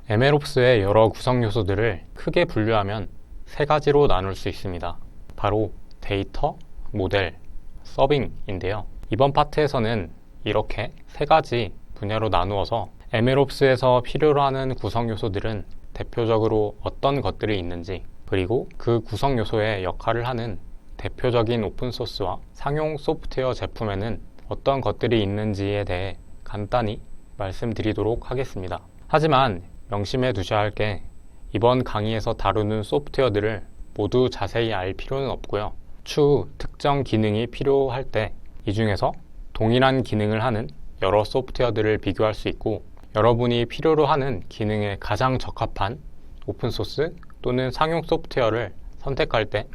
MLOps의 여러 구성 요소들을 크게 분류하면 세 가지로 나눌 수 있습니다. 바로 데이터, 모델, 서빙인데요. 이번 파트에서는 이렇게 세 가지 분야로 나누어서 MLOps에서 필요로 하는 구성 요소들은 대표적으로 어떤 것들이 있는지, 그리고 그 구성 요소의 역할을 하는 대표적인 오픈소스와 상용 소프트웨어 제품에는 어떤 것들이 있는지에 대해 간단히 말씀드리도록 하겠습니다. 하지만 명심해 두셔야 할 게 이번 강의에서 다루는 소프트웨어들을 모두 자세히 알 필요는 없고요. 추후 특정 기능이 필요할 때 이 중에서 동일한 기능을 하는 여러 소프트웨어들을 비교할 수 있고, 여러분이 필요로 하는 기능에 가장 적합한 오픈소스 또는 상용 소프트웨어를 선택할 때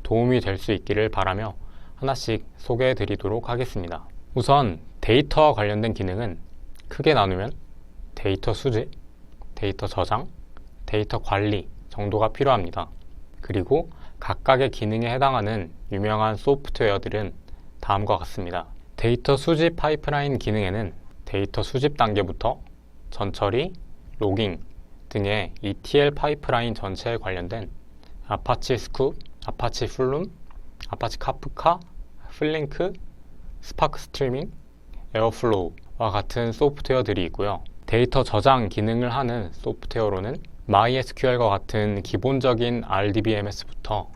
도움이 될 수 있기를 바라며 하나씩 소개해 드리도록 하겠습니다. 우선 데이터와 관련된 기능은 크게 나누면 데이터 수집, 데이터 저장, 데이터 관리 정도가 필요합니다. 그리고 각각의 기능에 해당하는 유명한 소프트웨어들은 다음과 같습니다. 데이터 수집 파이프라인 기능에는 데이터 수집 단계부터 전처리, 로깅 등의 ETL 파이프라인 전체에 관련된 아파치 스쿱, 아파치 플룸, 아파치 카프카, 플링크, 스파크 스트리밍, 에어플로우와 같은 소프트웨어들이 있고요. 데이터 저장 기능을 하는 소프트웨어로는 MySQL과 같은 기본적인 RDBMS부터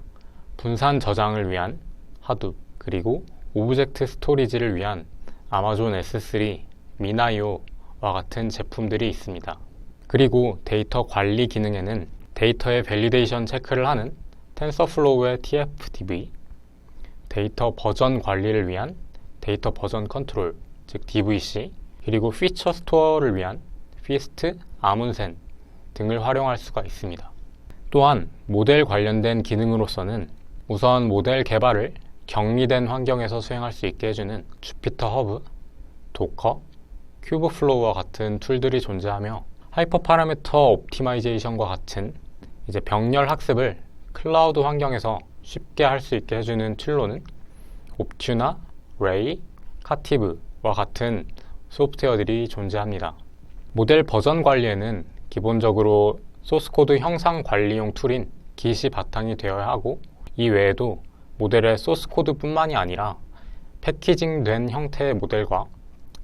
분산 저장을 위한 하둡, 그리고 오브젝트 스토리지를 위한 아마존 S3, 미나이오와 같은 제품들이 있습니다. 그리고 데이터 관리 기능에는 데이터의 밸리데이션 체크를 하는 텐서플로우의 TFDB, 데이터 버전 관리를 위한 데이터 버전 컨트롤, 즉 DVC, 그리고 피처 스토어를 위한 피스트, 아문센 등을 활용할 수가 있습니다. 또한 모델 관련된 기능으로서는 우선 모델 개발을 격리된 환경에서 수행할 수 있게 해주는 주피터 허브, 도커, 큐브플로우와 같은 툴들이 존재하며 하이퍼 파라미터 옵티마이제이션과 같은 병렬 학습을 클라우드 환경에서 쉽게 할 수 있게 해주는 툴로는 옵튜나, 레이, 카티브와 같은 소프트웨어들이 존재합니다. 모델 버전 관리에는 기본적으로 소스코드 형상 관리용 툴인 Git이 바탕이 되어야 하고, 이 외에도 모델의 소스코드뿐만이 아니라 패키징된 형태의 모델과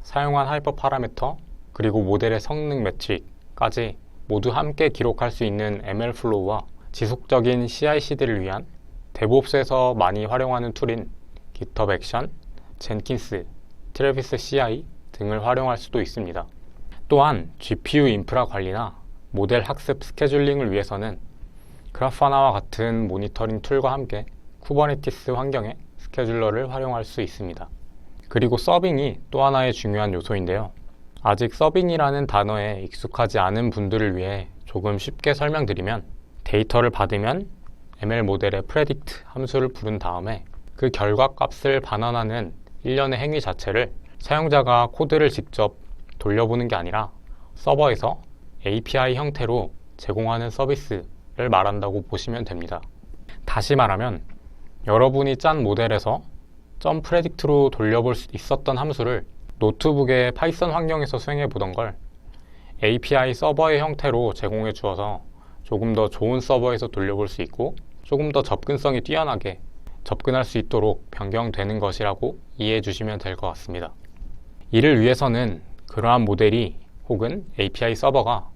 사용한 하이퍼 파라미터, 그리고 모델의 성능 매트릭까지 모두 함께 기록할 수 있는 ML플로우와 지속적인 CI/CD를 위한 데브옵스에서 많이 활용하는 툴인 GitHub 액션, 젠킨스, 트래비스 CI 등을 활용할 수도 있습니다. 또한 GPU 인프라 관리나 모델 학습 스케줄링을 위해서는 그라파나와 같은 모니터링 툴과 함께 쿠버네티스 환경의 스케줄러를 활용할 수 있습니다. 그리고 서빙이 또 하나의 중요한 요소인데요. 아직 서빙이라는 단어에 익숙하지 않은 분들을 위해 조금 쉽게 설명드리면, 데이터를 받으면 ML 모델의 predict 함수를 부른 다음에 그 결과값을 반환하는 일련의 행위 자체를 사용자가 코드를 직접 돌려보는 게 아니라 서버에서 API 형태로 제공하는 서비스를 말한다고 보시면 됩니다. 다시 말하면 여러분이 짠 모델에서 .predict로 돌려볼 수 있었던 함수를 노트북의 파이썬 환경에서 수행해 보던 걸 API 서버의 형태로 제공해 주어서 조금 더 좋은 서버에서 돌려볼 수 있고 조금 더 접근성이 뛰어나게 접근할 수 있도록 변경되는 것이라고 이해해 주시면 될 것 같습니다. 이를 위해서는 그러한 모델이 혹은 API 서버가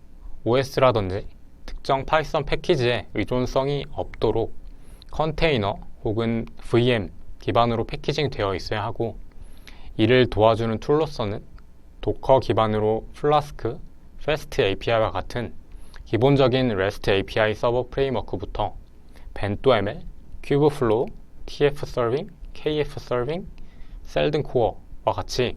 OS라든지 특정 파이썬 패키지에 의존성이 없도록 컨테이너 혹은 VM 기반으로 패키징 되어 있어야 하고, 이를 도와주는 툴로서는 도커 기반으로 플라스크, 패스트 API와 같은 기본적인 REST API 서버 프레임워크부터 벤토ML, 큐브플로우, TF-서빙, KF-서빙, 셀든코어와 같이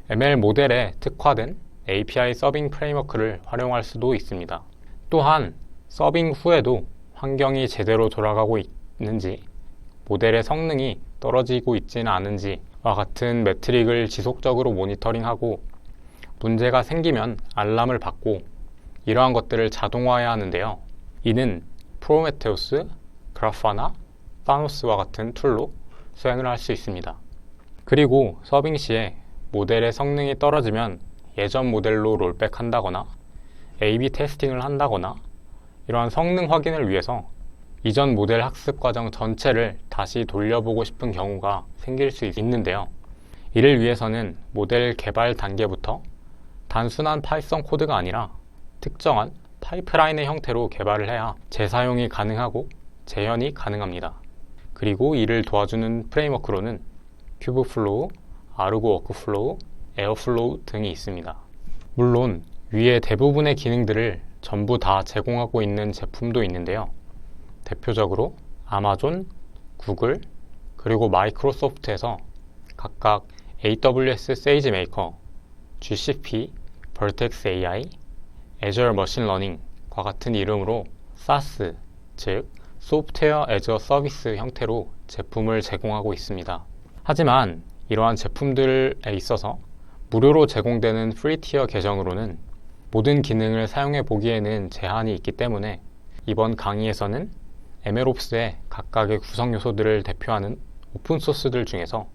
ML 모델에 특화된 API 서빙 프레임워크를 활용할 수도 있습니다. 또한 서빙 후에도 환경이 제대로 돌아가고 있는지, 모델의 성능이 떨어지고 있지는 않은지와 같은 매트릭을 지속적으로 모니터링하고 문제가 생기면 알람을 받고 이러한 것들을 자동화해야 하는데요. 이는 프로메테우스, 그라파나, 타노스와 같은 툴로 수행을 할 수 있습니다. 그리고 서빙 시에 모델의 성능이 떨어지면 예전 모델로 롤백한다거나 A/B 테스팅을 한다거나 이러한 성능 확인을 위해서 이전 모델 학습 과정 전체를 다시 돌려보고 싶은 경우가 생길 수 있는데요. 이를 위해서는 모델 개발 단계부터 단순한 파이썬 코드가 아니라 특정한 파이프라인의 형태로 개발을 해야 재사용이 가능하고 재현이 가능합니다. 그리고 이를 도와주는 프레임워크로는 큐브플로우, 아르고 워크플로우, 에어플로우 등이 있습니다. 물론 위의 대부분의 기능들을 전부 다 제공하고 있는 제품도 있는데요. 대표적으로 아마존, 구글, 그리고 마이크로소프트에서 각각 AWS 세이지메이커, GCP, Vertex AI, Azure 머신 러닝과 같은 이름으로 SaaS, 즉 소프트웨어 애저 서비스 형태로 제품을 제공하고 있습니다. 하지만 이러한 제품들에 있어서 무료로 제공되는 프리티어 계정으로는 모든 기능을 사용해 보기에는 제한이 있기 때문에 이번 강의에서는 MLOps의 각각의 구성 요소들을 대표하는 오픈소스들 중에서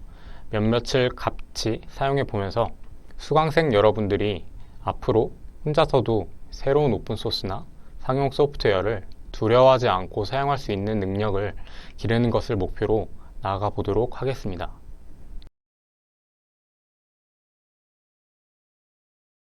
몇몇을 같이 사용해 보면서 수강생 여러분들이 앞으로 혼자서도 새로운 오픈소스나 상용 소프트웨어를 두려워하지 않고 사용할 수 있는 능력을 기르는 것을 목표로 나아가 보도록 하겠습니다.